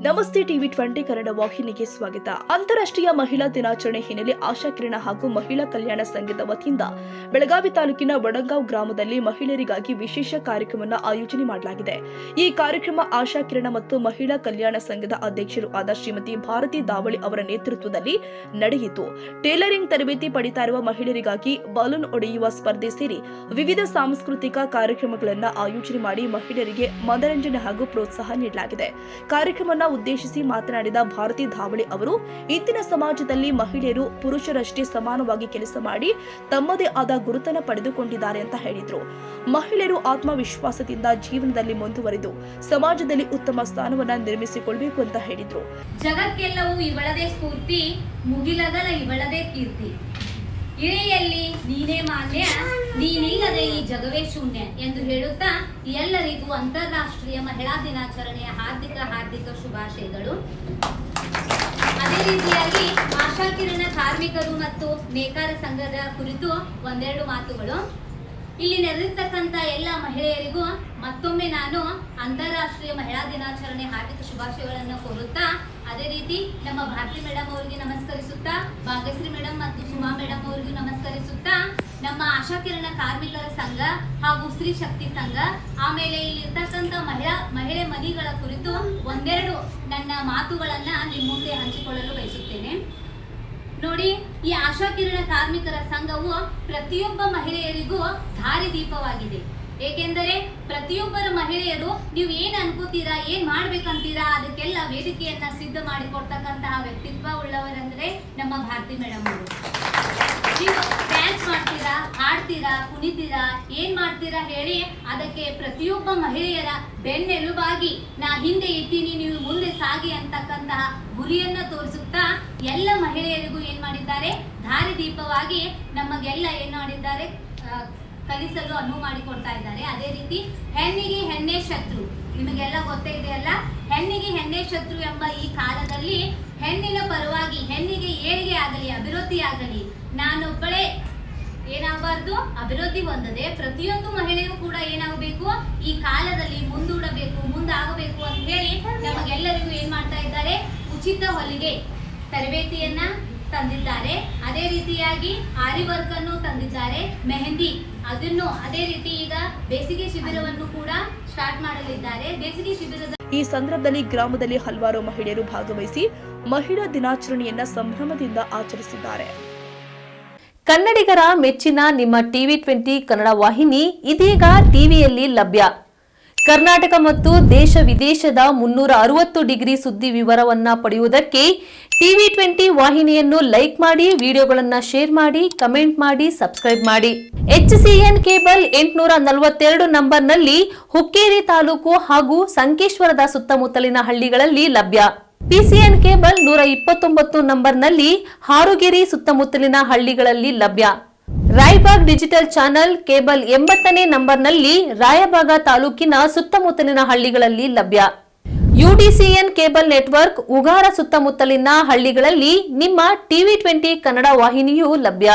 ನಮಸ್ತೆ ಟಿವಿ 20 ಕನ್ನಡ ವಾಹಿನಿಗೆ ಸ್ವಾಗತ. ಅಂತಾರಾಷ್ಟ್ರೀಯ ಮಹಿಳಾ ದಿನಾಚರಣೆ ಹಿನ್ನೆಲೆ ಆಶಾ ಕಿರಣ ಹಾಗೂ ಮಹಿಳಾ ಕಲ್ಯಾಣ ಸಂಘದ ವತಿಯಿಂದ ಬೆಳಗಾವಿ ತಾಲೂಕಿನ ವಡಗಾಂವ್ ಗ್ರಾಮದಲ್ಲಿ ಮಹಿಳೆಯರಿಗಾಗಿ ವಿಶೇಷ ಕಾರ್ಯಕ್ರಮವನ್ನು ಆಯೋಜನೆ ಮಾಡಲಾಗಿದೆ. ಈ ಕಾರ್ಯಕ್ರಮ ಆಶಾ ಕಿರಣ ಮತ್ತು ಮಹಿಳಾ ಕಲ್ಯಾಣ ಸಂಘದ ಅಧ್ಯಕ್ಷರು ಆದ ಶ್ರೀಮತಿ ಭಾರತಿ ದಾವಳಿ ಅವರ ನೇತೃತ್ವದಲ್ಲಿ ನಡೆಯಿತು. ಟೇಲರಿಂಗ್ ತರಬೇತಿ ಪಡಿತಾ ಇರುವ ಮಹಿಳೆಯರಿಗಾಗಿ ಬಲೂನ್ ಒಡೆಯುವ ಸ್ಪರ್ಧೆ ಸೇರಿ ವಿವಿಧ ಸಾಂಸ್ಕೃತಿಕ ಕಾರ್ಯಕ್ರಮಗಳನ್ನು ಆಯೋಜನೆ ಮಾಡಿ ಮಹಿಳೆಯರಿಗೆ ಮನರಂಜನೆ ಹಾಗೂ ಪ್ರೋತ್ಸಾಹ ನೀಡಲಾಗಿದೆ. ಕಾರ್ಯಕ್ರಮ ಉದ್ದೇಶಿಸಿ ಮಾತನಾಡಿದ ಭಾರತಿ ಧಾವಳಿ ಅವರು, ಇಂದಿನ ಸಮಾಜದಲ್ಲಿ ಮಹಿಳೆಯರು ಪುರುಷರಷ್ಟೇ ಸಮಾನವಾಗಿ ಕೆಲಸ ಮಾಡಿ ತಮ್ಮದೇ ಆದ ಗುರುತನ್ನು ಪಡೆದುಕೊಂಡಿದ್ದಾರೆ ಅಂತ ಹೇಳಿದ್ರು. ಮಹಿಳೆಯರು ಆತ್ಮವಿಶ್ವಾಸದಿಂದ ಜೀವನದಲ್ಲಿ ಮುಂದುವರಿದು ಸಮಾಜದಲ್ಲಿ ಉತ್ತಮ ಸ್ಥಾನವನ್ನ ನಿರ್ಮಿಸಿಕೊಳ್ಳಬೇಕು ಅಂತ ಹೇಳಿದ್ರು. ಜಗಕ್ಕೆಲ್ಲವೂ ಇವಳದೇ ಸ್ಫೂರ್ತಿ, ಮುಗಿಲಗಲ ಇವಳದೇ ಕೀರ್ತಿ. ಇಳೆಯಲ್ಲಿ ನೀನೇ ಮಾನ್ಯ, ನೀನಿಲ್ಲದೆ ಈ ಜಗವೇ ಶೂನ್ಯ ಎಂದು ಹೇಳುತ್ತಾ ಎಲ್ಲರಿಗೂ ಅಂತಾರಾಷ್ಟ್ರೀಯ ಮಹಿಳಾ ದಿನಾಚರಣೆಯ ಹಾರ್ದಿಕ ಶುಭಾಶಯಗಳು. ಅದೇ ರೀತಿಯಾಗಿ ಆಶಾ ಕಿರಣ ಕಾರ್ಮಿಕರು ಮತ್ತು ನೇಕಾರ ಸಂಘದ ಕುರಿತು ಒಂದೆರಡು ಮಾತುಗಳು. ಇಲ್ಲಿ ನೆರೆದಿರ್ತಕ್ಕಂಥ ಎಲ್ಲ ಮಹಿಳೆಯರಿಗೂ ಮತ್ತೊಮ್ಮೆ ನಾನು ಅಂತಾರಾಷ್ಟ್ರೀಯ ಮಹಿಳಾ ದಿನಾಚರಣೆ ಹಾರ್ದಿಕ ಶುಭಾಶಯಗಳನ್ನು ಕೋರುತ್ತಾ, ಅದೇ ರೀತಿ ನಮ್ಮ ಭಾರತಿ ಮೇಡಮ್ ಅವರಿಗೆ ನಮಸ್ಕರಿಸುತ್ತಾ, ಭಾಗ್ಯಶ್ರೀ ಮೇಡಮ್ ಮತ್ತು ಸುಮಾ ಮೇಡಮ್ ಅವರಿಗೂ ನಮಸ್ಕರಿಸುತ್ತಾ, ನಮ್ಮ ಆಶಾ ಕಿರಣ ಕಾರ್ಮಿಕರ ಸಂಘ ಹಾಗೂ ಸ್ತ್ರೀ ಶಕ್ತಿ ಸಂಘ, ಆಮೇಲೆ ಇಲ್ಲಿರ್ತಕ್ಕಂಥ ಮಹಿಳೆ ಮನಿಗಳ ಕುರಿತು ಒಂದೆರಡು ನನ್ನ ಮಾತುಗಳನ್ನ ನಿಮ್ಮ ಮುಂದೆ ಹಂಚಿಕೊಳ್ಳಲು ಬಯಸುತ್ತೇನೆ. ನೋಡಿ, ಈ ಆಶಾ ಕಿರಣ ಕಾರ್ಮಿಕರ ಸಂಘವು ಪ್ರತಿಯೊಬ್ಬ ಮಹಿಳೆಯರಿಗೂ ದಾರಿದೀಪವಾಗಿದೆ. ಏಕೆಂದರೆ ಪ್ರತಿಯೊಬ್ಬರ ಮಹಿಳೆಯರು ನೀವು ಏನ್ ಅನ್ಕೋತೀರಾ, ಏನ್ ಮಾಡ್ಬೇಕಂತೀರಾ ಅದಕ್ಕೆಲ್ಲ ವೇದಿಕೆಯನ್ನ ಸಿದ್ಧ ಮಾಡಿಕೊಡ್ತಕ್ಕಂತಹ ವ್ಯಕ್ತಿತ್ವ ಉಳ್ಳವರಂದ್ರೆ ನಮ್ಮ ಭಾರತಿ ಮೇಡಮ್ ಅವರು. ನೀವು ಡ್ಯಾನ್ಸ್ ಮಾಡ್ತೀರಾ, ಹಾಡ್ತೀರಾ, ಕುಣಿತೀರಾ, ಏನ್ ಮಾಡ್ತೀರಾ ಹೇಳಿ ಅದಕ್ಕೆ ಪ್ರತಿಯೊಬ್ಬ ಮಹಿಳೆಯರ ಬೆನ್ನೆಲುಬಾಗಿ ನಾ ಹಿಂದೆ ಇದ್ದೀನಿ, ನೀವು ಮುಂದೆ ಸಾಗಿ ಅಂತಕ್ಕಂತಹ ಗುರಿಯನ್ನ ತೋರಿಸುತ್ತಾ ಎಲ್ಲ ಮಹಿಳೆಯರಿಗೂ ಏನ್ ಮಾಡಿದ್ದಾರೆ, ದಾರಿದೀಪವಾಗಿ ನಮಗೆಲ್ಲ ಏನ್ ಮಾಡಿದ್ದಾರೆ, ಕಲಿಸಲು ಅನುವು ಮಾಡಿಕೊಡ್ತಾ ಇದ್ದಾರೆ. ಅದೇ ರೀತಿ ಹೆಣ್ಣಿಗೆ ಹೆಣ್ಣೆ ಶತ್ರು, ನಿಮಗೆಲ್ಲ ಗೊತ್ತೇ ಇದೆಯಲ್ಲ, ಹೆಣ್ಣಿಗೆ ಹೆಣ್ಣೆ ಶತ್ರು ಎಂಬ ಈ ಕಾಲದಲ್ಲಿ ಹೆಣ್ಣಿನ ಪರವಾಗಿ ಹೆಣ್ಣಿಗೆ ಏಳಿಗೆ ಆಗಲಿ, ಅಭಿವೃದ್ಧಿ ಆಗಲಿ, ನಾನೊಬ್ಬಳೇ ಏನಾಗಬಾರ್ದು, ಅಭಿವೃದ್ಧಿ ಹೊಂದದೆ ಪ್ರತಿಯೊಂದು ಮಹಿಳೆಯೂ ಕೂಡ ಏನಾಗಬೇಕು, ಈ ಕಾಲದಲ್ಲಿ ಮುಂದಾಗಬೇಕು ಅಂತ ಹೇಳಿ ನಮಗೆಲ್ಲರಿಗೂ ಏನ್ ಮಾಡ್ತಾ ಇದ್ದಾರೆ, ಉಚಿತ ಹೊಲಿಗೆ ತರಬೇತಿಯನ್ನ ತಂದಿದ್ದಾರೆ. ಅದೇ ರೀತಿಯಾಗಿ ಆರಿ ವರ್ಕ್ ಅನ್ನು ತಂದಿದ್ದಾರೆ, ಮೆಹಂದಿ ಅದನ್ನು, ಅದೇ ರೀತಿ ಈಗ ಬೇಸಿಗೆ ಶಿಬಿರವನ್ನು ಕೂಡ ಸ್ಟಾರ್ಟ್ ಮಾಡಲಿದ್ದಾರೆ. ಬೇಸಿಗೆ ಶಿಬಿರದ ಈ ಸಂದರ್ಭದಲ್ಲಿ ಗ್ರಾಮದಲ್ಲಿ ಹಲವಾರು ಮಹಿಳೆಯರು ಭಾಗವಹಿಸಿ ಮಹಿಳಾ ದಿನಾಚರಣೆಯನ್ನ ಸಂಭ್ರಮದಿಂದ ಆಚರಿಸಿದ್ದಾರೆ. ಕನ್ನಡಿಗರ ಮೆಚ್ಚಿನ ನಿಮ್ಮ ಟಿವಿ 20 ಕನ್ನಡ ವಾಹಿನಿ ಇದೀಗ ಟಿವಿಯಲ್ಲಿ ಲಭ್ಯ. ಕರ್ನಾಟಕ ಮತ್ತು ದೇಶ ವಿದೇಶದ 360 ಡಿಗ್ರಿ ಸುದ್ದಿ ವಿವರವನ್ನ ಪಡೆಯುವುದಕ್ಕೆ ಟಿವಿ 20 ವಾಹಿನಿಯನ್ನು ಲೈಕ್ ಮಾಡಿ, ವಿಡಿಯೋಗಳನ್ನು ಶೇರ್ ಮಾಡಿ, ಕಮೆಂಟ್ ಮಾಡಿ, ಸಬ್ಸ್ಕ್ರೈಬ್ ಮಾಡಿ. HCN ಕೇಬಲ್ 842 ನಂಬರ್ನಲ್ಲಿ ಹುಕ್ಕೇರಿ ತಾಲೂಕು ಹಾಗೂ ಸಂಕೇಶ್ವರದ ಸುತ್ತಮುತ್ತಲಿನ ಹಳ್ಳಿಗಳಲ್ಲಿ ಲಭ್ಯ. PCN ಕೇಬಲ್ 129 ನಂಬರ್ನಲ್ಲಿ ಹಾರುಗೆರೆ ಸುತ್ತಮುತ್ತಲಿನ ಹಳ್ಳಿಗಳಲ್ಲಿ ಲಭ್ಯ. ರಾಯಬಾಗ್ ಡಿಜಿಟಲ್ ಚಾನೆಲ್ ಕೇಬಲ್ 80ನೇ ನಂಬರ್ನಲ್ಲಿ ರಾಯಬಾಗ ತಾಲೂಕಿನ ಸುತ್ತಮುತ್ತಲಿನ ಹಳ್ಳಿಗಳಲ್ಲಿ ಲಭ್ಯ. UDCN ಕೇಬಲ್ ನೆಟ್ವರ್ಕ್ ಉಗಾರ ಸುತ್ತಮುತ್ತಲಿನ ಹಳ್ಳಿಗಳಲ್ಲಿ ನಿಮ್ಮ ಟಿವಿ 20 ಕನ್ನಡ ವಾಹಿನಿಯೂ ಲಭ್ಯ.